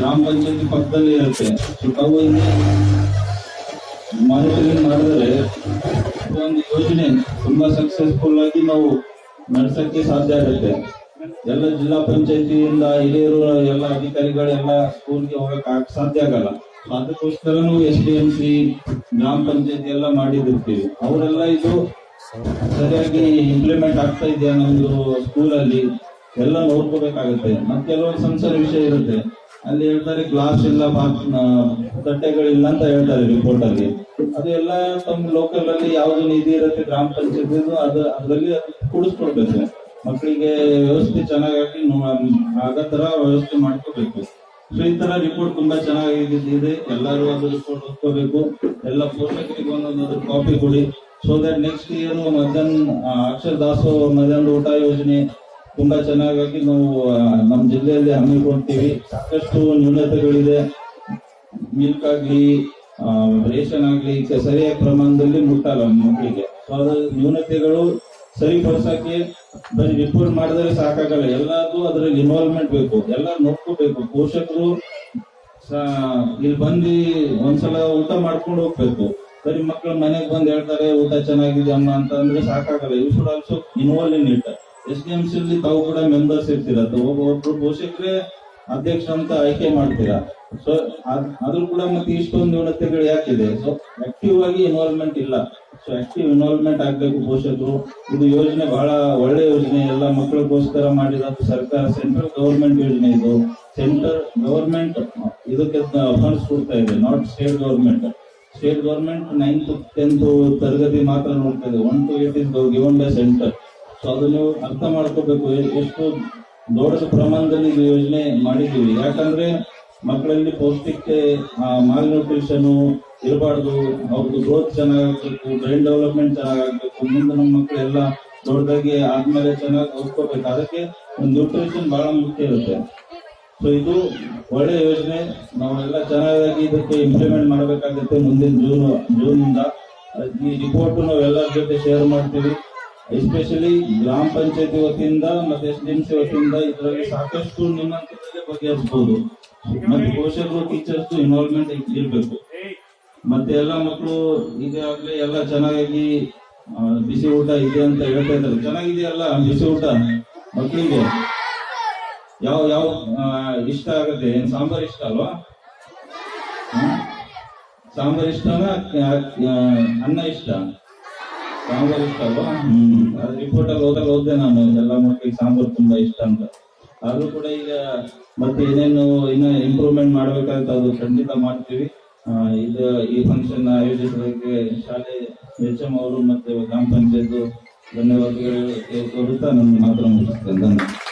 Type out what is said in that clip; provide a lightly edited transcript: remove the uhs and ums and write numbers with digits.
ಗ್ರಾಮ ಪಂಚಾಯತಿ ಪಕ್ಕದಲ್ಲಿ ಇರುತ್ತೆ. ಸೊ ತಾವು ಮಾನಿಟರಿಂಗ್ ಮಾಡಿದರೆ ಒಂದು ಯೋಜನೆ ತುಂಬಾ ಸಕ್ಸಸ್ಫುಲ್ ಆಗಿ ನಾವು ನಡೆಸಕ್ಕೆ ಸಾಧ್ಯ ಆಗುತ್ತೆ. ಎಲ್ಲ ಜಿಲ್ಲಾ ಪಂಚಾಯತಿಯಿಂದ ಹಿರಿಯರು ಎಲ್ಲ ಅಧಿಕಾರಿಗಳೆಲ್ಲ ಸ್ಕೂಲ್ಗೆ ಹೋಗಕ್ ಸಾಧ್ಯ ಆಗಲ್ಲ. ಅದಕ್ಕೋಸ್ಕರ ನಾವು SDMC ಗ್ರಾಮ ಪಂಚಾಯತಿ ಎಲ್ಲ ಮಾಡಿದಿರ್ತೀವಿ. ಅವರೆಲ್ಲ ಇದು ಸರಿಯಾಗಿ ಇಂಪ್ಲಿಮೆಂಟ್ ಆಗ್ತಾ ಇದೆಯಾ ನಮ್ದು ಸ್ಕೂಲಲ್ಲಿ ಎಲ್ಲ ನೋಡ್ಕೋಬೇಕಾಗುತ್ತೆ. ಮತ್ತೆ ಕೆಲವೊಂದು ಸಣ್ಣ ವಿಷಯ ಇರುತ್ತೆ, ಅಲ್ಲಿ ಹೇಳ್ತಾರೆ ಗ್ಲಾಸ್ ಇಲ್ಲ, ತಟ್ಟೆಗಳಿಲ್ಲ ಅಂತ ಹೇಳ್ತಾರೆ ರಿಪೋರ್ಟ್ ಅಲ್ಲಿ. ಅದು ಎಲ್ಲ ತಮ್ಮ ಲೋಕಲ್ ಅಲ್ಲಿ ಯಾವ್ದು ನಿಧಿ ಇರುತ್ತೆ ಗ್ರಾಮ ಪಂಚಾಯತ್ ಅದರಲ್ಲಿ ಕೂಡಿಸ್ಕೊಡ್ಬೇಕು. ಮಕ್ಕಳಿಗೆ ವ್ಯವಸ್ಥೆ ಚೆನ್ನಾಗಿ ಆಗೋ ತರ ವ್ಯವಸ್ಥೆ ಮಾಡ್ಕೋಬೇಕು. ಸೊ ಈ ತರ ರಿಪೋರ್ಟ್ ತುಂಬಾ ಚೆನ್ನಾಗಿದೆ. ಎಲ್ಲರೂ ಅದು ರಿಪೋರ್ಟ್ ಓದ್ಕೋಬೇಕು. ಎಲ್ಲ ಪೋಷಕರಿಗೆ ಒಂದೊಂದು ಕಾಪಿ ಕೊಡಿ. ಸೊ ದಟ್ ನೆಕ್ಸ್ಟ್ ಇಯರ್ ಮಧ್ಯಾಹ್ನ ಅಕ್ಷರ ದಾಸೋಹ ಮಧ್ಯಾಹ್ನ ಊಟ ಯೋಜನೆ ತುಂಬಾ ಚೆನ್ನಾಗಿ ನಾವು ನಮ್ಮ ಜಿಲ್ಲೆಯಲ್ಲಿ ಹಮ್ಮಿಕೊಳ್ತೀವಿ. ಸಾಕಷ್ಟು ನ್ಯೂನತೆಗಳಿದೆ. ಮಿಲ್ಕ್ ಆಗ್ಲಿ, ರೇಷನ್ ಆಗ್ಲಿ ಸರಿಯಾದ ಪ್ರಮಾಣದಲ್ಲಿ ಮುಟ್ಟಲ್ಲ ಮಕ್ಕಳಿಗೆ. ಸೊ ಅದ್ರ ನ್ಯೂನತೆಗಳು ಸರಿಪಡಿಸಕ್ಕೆ ಬರೀ ರಿಪೋರ್ಟ್ ಮಾಡಿದ್ರೆ ಸಾಕಾಗಲ್ಲ. ಎಲ್ಲಾದ್ರೂ ಅದ್ರಲ್ಲಿ ಇನ್ವಾಲ್ವ್ಮೆಂಟ್ ಬೇಕು. ಎಲ್ಲ ನೋಡ್ಕೋಬೇಕು. ಪೋಷಕರು ಇಲ್ಲಿ ಬಂದು ಒಂದ್ಸಲ ಊಟ ಮಾಡ್ಕೊಂಡು ಹೋಗ್ಬೇಕು. ಬರೀ ಮಕ್ಕಳು ಮನೆಗೆ ಬಂದು ಹೇಳ್ತಾರೆ ಊಟ ಚೆನ್ನಾಗಿದೆ ಅಮ್ಮ ಅಂತ ಅಂದ್ರೆ ಸಾಕಾಗಲ್ಲ. You should also involve in it. SDMC ಅಲ್ಲಿ ತಾವು ಕೂಡ ಮೆಂಬರ್ಸ್ ಇರ್ತೀರ. ಒಬ್ರು ಪೋಷಕರೇ ಅಧ್ಯಕ್ಷ ಅಂತ ಆಯ್ಕೆ ಮಾಡ್ತೀರಾ. ಸೊ ಅದ್ರ ಕೂಡ ಮತ್ತೆ ಇಷ್ಟೊಂದು ನ್ಯೂನತೆಗಳು ಯಾಕಿದೆ? ಸೊ ಆಕ್ಟಿವ್ ಆಗಿ ಇನ್ವಾಲ್ವ್ಮೆಂಟ್ ಇಲ್ಲ. ಸೊ ಆಕ್ಟಿವ್ ಇನ್ವಾಲ್ವ್ಮೆಂಟ್ ಆಗ್ಬೇಕು ಪೋಷಕರು. ಇದು ಯೋಜನೆ ಬಹಳ ಒಳ್ಳೆ ಯೋಜನೆ. ಎಲ್ಲ ಮಕ್ಕಳಿಗೋಸ್ಕರ ಮಾಡಿದ ಸರ್ಕಾರ ಸೆಂಟ್ರಲ್ ಗವರ್ಮೆಂಟ್ ಯೋಜನೆ. ಇದು ಸೆಂಟ್ರಲ್ ಗವರ್ಮೆಂಟ್ ಇದಕ್ಕೆ ಫಂಡ್ಸ್ ಕೊಡ್ತಾ ಇದೆ, not state government. State government 9th 10th ತರಗತಿ ಮಾತ್ರ ನೋಡ್ತಾ ಇದೆ. 1 to 8 is given by centre. So ಅದು ನೀವು ಅರ್ಥ ಮಾಡ್ಕೋಬೇಕು ಎಷ್ಟು ದೊಡ್ಡ ಪ್ರಮಾಣದಲ್ಲಿ ಇದು ಯೋಜನೆ ಮಾಡಿದ್ದೀವಿ. ಯಾಕಂದ್ರೆ ಮಕ್ಕಳಲ್ಲಿ ಪೌಷ್ಟಿಕ ಮಾಲ್ ನ್ಯೂಟ್ರಿಷನ್ ಇರಬಾರ್ದು. ಅವ್ರದ್ದು ಗ್ರೋತ್ ಚೆನ್ನಾಗಾಗ್ಬೇಕು, ಬ್ರೈನ್ ಡೆವಲಪ್ಮೆಂಟ್ ಚೆನ್ನಾಗಾಗ್ಬೇಕು. ಮುಂದೆ ನಮ್ಮ ಮಕ್ಕಳೆಲ್ಲ ದೊಡ್ಡದಾಗಿ ಆದ್ಮೇಲೆ ಚೆನ್ನಾಗಿ ಓದ್ಕೋಬೇಕು. ಅದಕ್ಕೆ ಒಂದು ನ್ಯೂಟ್ರಿಷನ್ ಬಹಳ ಮುಖ್ಯ ಇರುತ್ತೆ. ಸೊ ಇದು ಒಳ್ಳೆ ಯೋಜನೆ. ನಾವೆಲ್ಲ ಚೆನ್ನಾಗಿ ಇದಕ್ಕೆ ಇಂಪ್ಲಿಮೆಂಟ್ ಮಾಡಬೇಕಾಗುತ್ತೆ. ಮುಂದಿನ ಜೂನ್ ಇಂದ ಈ ರಿಪೋರ್ಟ್ ನಾವೆಲ್ಲರ ಜೊತೆ ಶೇರ್ ಮಾಡ್ತೀವಿ. ಎಸ್ಪೆಷಲಿ ಗ್ರಾಮ ಪಂಚಾಯತಿ ವತಿಯಿಂದ ಮತ್ತೆ SDMC ವತಿಯಿಂದ ಇದರಲ್ಲಿ ಸಾಕಷ್ಟು ನ್ಯೂನತೆಗಳಿಗೆ ಬಗೆಹರಿಸಬಹುದು. ಮತ್ತೆ ಪೋಷಕರು, ಟೀಚರ್ಸ್ ಇನ್ವಾಲ್ವ್ಮೆಂಟ್ ಇರ್ಬೇಕು. ಮತ್ತೆ ಎಲ್ಲ ಮಕ್ಕಳು ಈಗಾಗಲೇ ಎಲ್ಲ ಚೆನ್ನಾಗಿ ಬಿಸಿ ಊಟ ಇದೆ ಅಂತ ಹೇಳ್ತಾ ಇದ್ದಾರೆ. ಚೆನ್ನಾಗಿದೆಯಲ್ಲ ಬಿಸಿ ಊಟ ಮಕ್ಕಳಿಗೆ? ಯಾವ ಇಷ್ಟ ಆಗುತ್ತೆ? ಸಾಂಬಾರ್ ಇಷ್ಟ ಅಲ್ವಾ? ಸಾಂಬಾರ್ ಇಷ್ಟನಾ ಅನ್ನ ಇಷ್ಟ? ಸಾಂಬಾರ್ ಇಷ್ಟ ಅಲ್ವಾ? ಅದು ರಿಪೋರ್ಟ್ ಅಲ್ಲಿ ಓದ್ದೆ ನಾನು ಎಲ್ಲ ಮಕ್ಕಳಿಗೆ ಸಾಂಬಾರ್ ತುಂಬಾ ಇಷ್ಟ ಅಂತ. ಆದ್ರೂ ಕೂಡ ಈಗ ಮತ್ತೆ ಏನೇನು ಇನ್ನ ಇಂಪ್ರೂವ್ಮೆಂಟ್ ಮಾಡ್ಬೇಕಾಗುತ್ತೆ ಅದು ಖಂಡಿತ ಮಾಡ್ತೀವಿ. ಈ ಫಂಕ್ಷನ್ ಆಯೋಜಿಸೋದಕ್ಕೆ ಶಾಲೆ HM ಅವರು ಮತ್ತೆ ಗ್ರಾಮ ಪಂಚಾಯತ್ ಧನ್ಯವಾದಗಳು ತೋರುತ್ತಾ ನನ್ನ ಮಾತ್ರ ಮುಗಿಸ್ತೇನೆ. ಧನ್ಯವಾದ.